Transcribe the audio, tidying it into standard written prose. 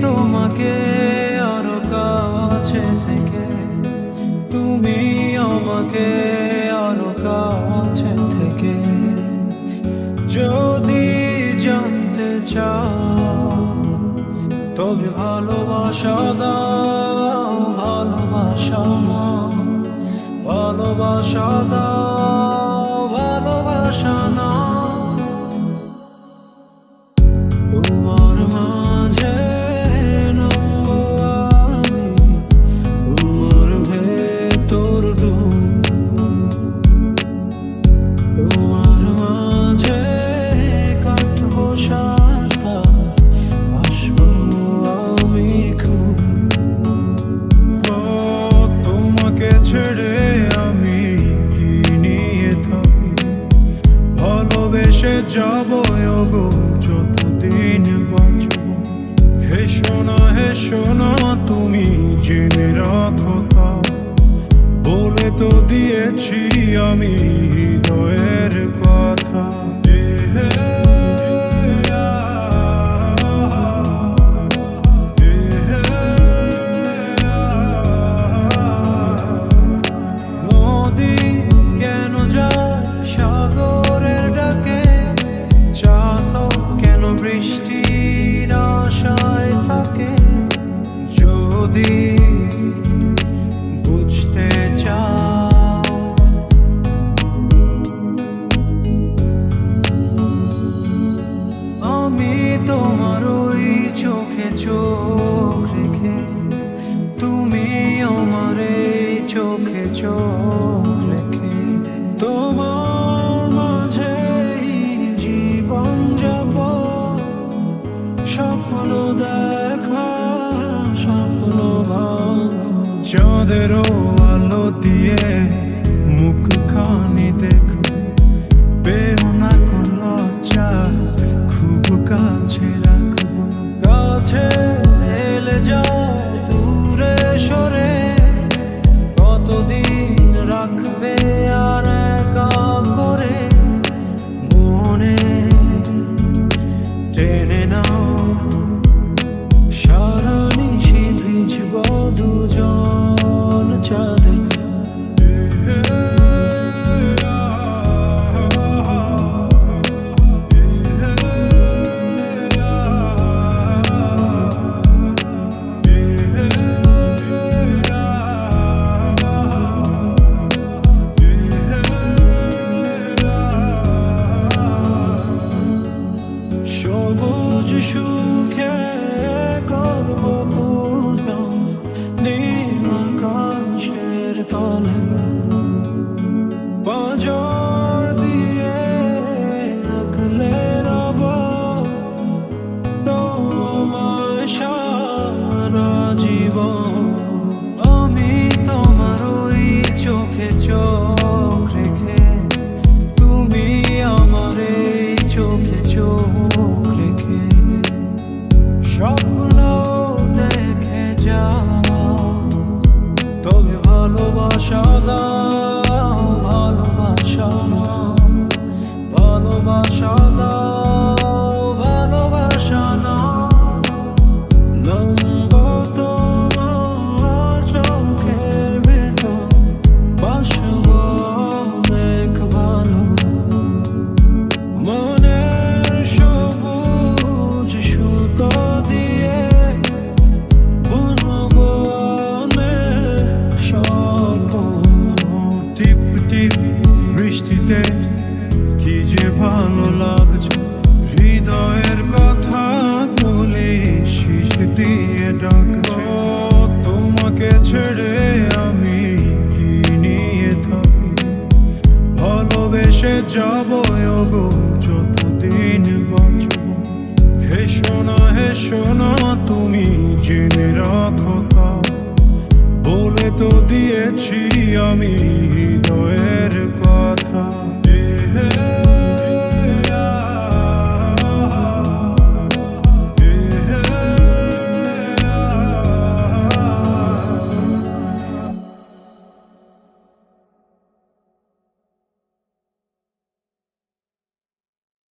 তোমাকে আরো কাছে থেকে, তুমি আমাকে আরো কাছে থেকে যদি জানতে চাও, তবে ভালোবাসা দাও, ভালোবাসা না, ভালোবাসা দাও, ভালোবাসা না। তোমার মাঝে নামবো আমি, তোমার ভেতর ডুব, তোমার মাঝে কাটবো সারা, আসবো আমি খুব। তোমাকে ছেড়ে আমি কি নিয়ে থাকি, ভালোবেসে যাবো গো যতদিন বাঁচব। হেসো না তুমি জেনে রাখো তা, বলে তো দিয়েছি আমি হৃদয়ের কথা। নদী কেন যায় সাগরের ডাকে, চালক কেন বৃষ্টির আশায় থাকে, যদি বুঝতে চাও। আমি তোমার ওই চোখে চোখ রেখে, তুমি আমার এই চোখে চোখ রেখে, তোমার মাঝে জীবন যাপন, স্বপ্ন দেখা, স্বপ্ন ভাঙা। চাঁদেরও আলো দিয়ে মুখখানি দেখো, পেও না কোন লজ্জা, খুব কাছে রাখবো। কাছে এলে যায় দূরে সরে, কতদিন রাখবে আর একা করে, মনে টেনে নাও, সারা নিশি ভিজব দুজন চাঁদে। সবুজ সুখে করব কুলগান, নীল আকাশের তলে পাঁজর দিয়ে রাখলে রব, তোমায় সারা জীবন। আমি তোমার ওই চোখে চোখ রেখে, তুমি আমার এই চোখে চোখ রেখে, স্বপ্ন দেখে যাও, তবে ভালোবাসা দাও, ভালোবাসা না, ভালোবাসা দাও, ভালোবাসা না। লম্বা তোমার চোখের ভেতর বাসবো অনেক ভালো, মনের সবুজ সুতো দিয়ে বুনবো অনেক স্বপ্ন। টিপ টিপ বৃষ্টিতে কি যে ভালো লাগছে, হৃদয়ের কথা গুলি শীষ দিয়ে ডাকছে। তোমাকে ছেড়ে আমি কি নিয়ে থাকি, ভালোবেসে যাবো গো যতদিন বাঁচব। হেসো না তুমি জেনে রাখো তা, বলে তো দিয়েছি আমি